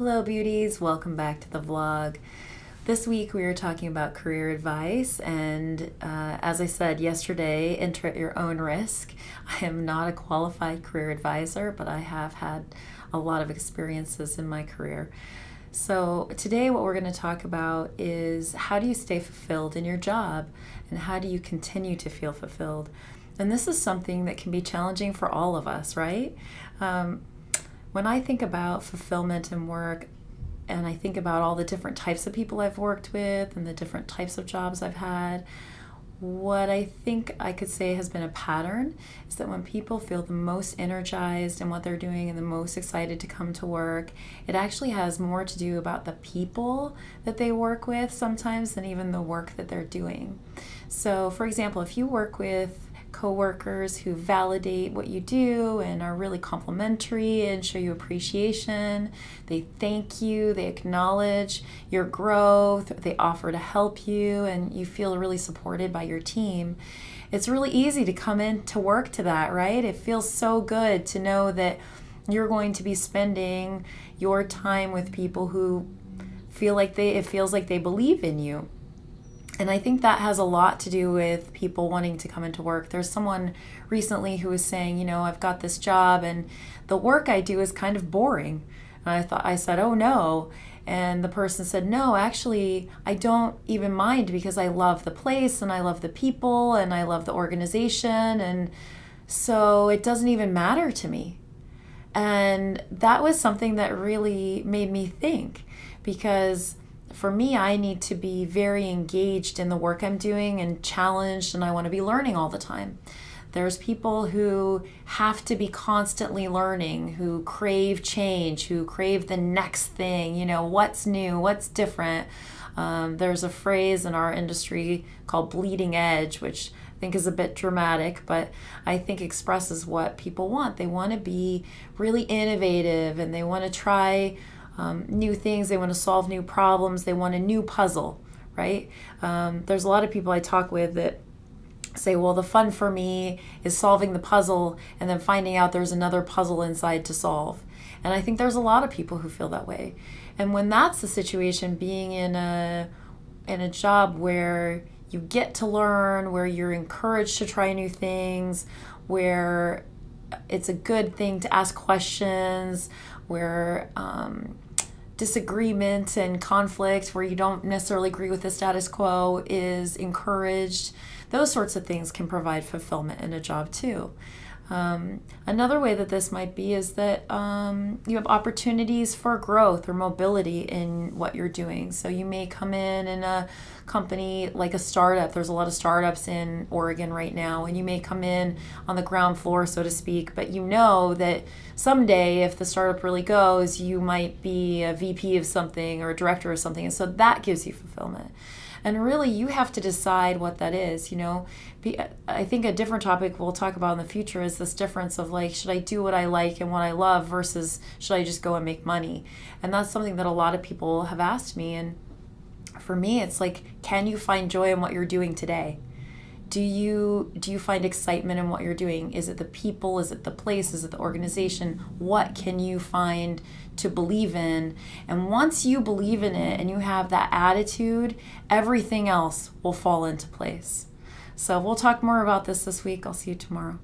Hello beauties, welcome back to the vlog. This week we are talking about career advice, and as I said yesterday, enter at your own risk. I am not a qualified career advisor, but I have had a lot of experiences in my career. So today what we're going to talk about is how do you stay fulfilled in your job and how do you continue to feel fulfilled? And this is something that can be challenging for all of us, right? When I think about fulfillment in work, and I think about all the different types of people I've worked with and the different types of jobs I've had, what I think I could say has been a pattern is that when people feel the most energized in what they're doing and the most excited to come to work, it actually has more to do about the people that they work with sometimes than even the work that they're doing. So, for example, if you work with coworkers who validate what you do and are really complimentary and show you appreciation, they thank you, they acknowledge your growth, they offer to help you, and you feel really supported by your team, it's really easy to come into work to that, right? It feels so good to know that you're going to be spending your time with people who it feels like they believe in you. And I think that has a lot to do with people wanting to come into work. There's someone recently who was saying, I've got this job and the work I do is kind of boring. And I said, oh no. And the person said, no, actually, I don't even mind because I love the place and I love the people and I love the organization. And so it doesn't even matter to me. And that was something that really made me think, because for me, I need to be very engaged in the work I'm doing and challenged, and I want to be learning all the time. There's people who have to be constantly learning, who crave change, who crave the next thing, what's new, what's different. There's a phrase in our industry called bleeding edge, which I think is a bit dramatic, but I think expresses what people want. They want to be really innovative and they want to try new things. They want to solve new problems. They want a new puzzle, right? There's a lot of people I talk with that say, well, the fun for me is solving the puzzle and then finding out there's another puzzle inside to solve. And I think there's a lot of people who feel that way. And when that's the situation, being in a job where you get to learn, where you're encouraged to try new things, where it's a good thing to ask questions, where disagreement and conflict, where you don't necessarily agree with the status quo, is encouraged. Those sorts of things can provide fulfillment in a job too. Another way that this might be is that you have opportunities for growth or mobility in what you're doing. So you may come in a company like a startup. There's a lot of startups in Oregon right now, and you may come in on the ground floor, so to speak, but you know that someday if the startup really goes, you might be a VP of something or a director of something, and so that gives you fulfillment. And really, you have to decide what that is, I think a different topic we'll talk about in the future is this difference of should I do what I like and what I love versus should I just go and make money? And that's something that a lot of people have asked me. And for me, it's can you find joy in what you're doing today? Do you find excitement in what you're doing? Is it the people? Is it the place? Is it the organization? What can you find to believe in? And once you believe in it and you have that attitude, everything else will fall into place. So we'll talk more about this week. I'll see you tomorrow.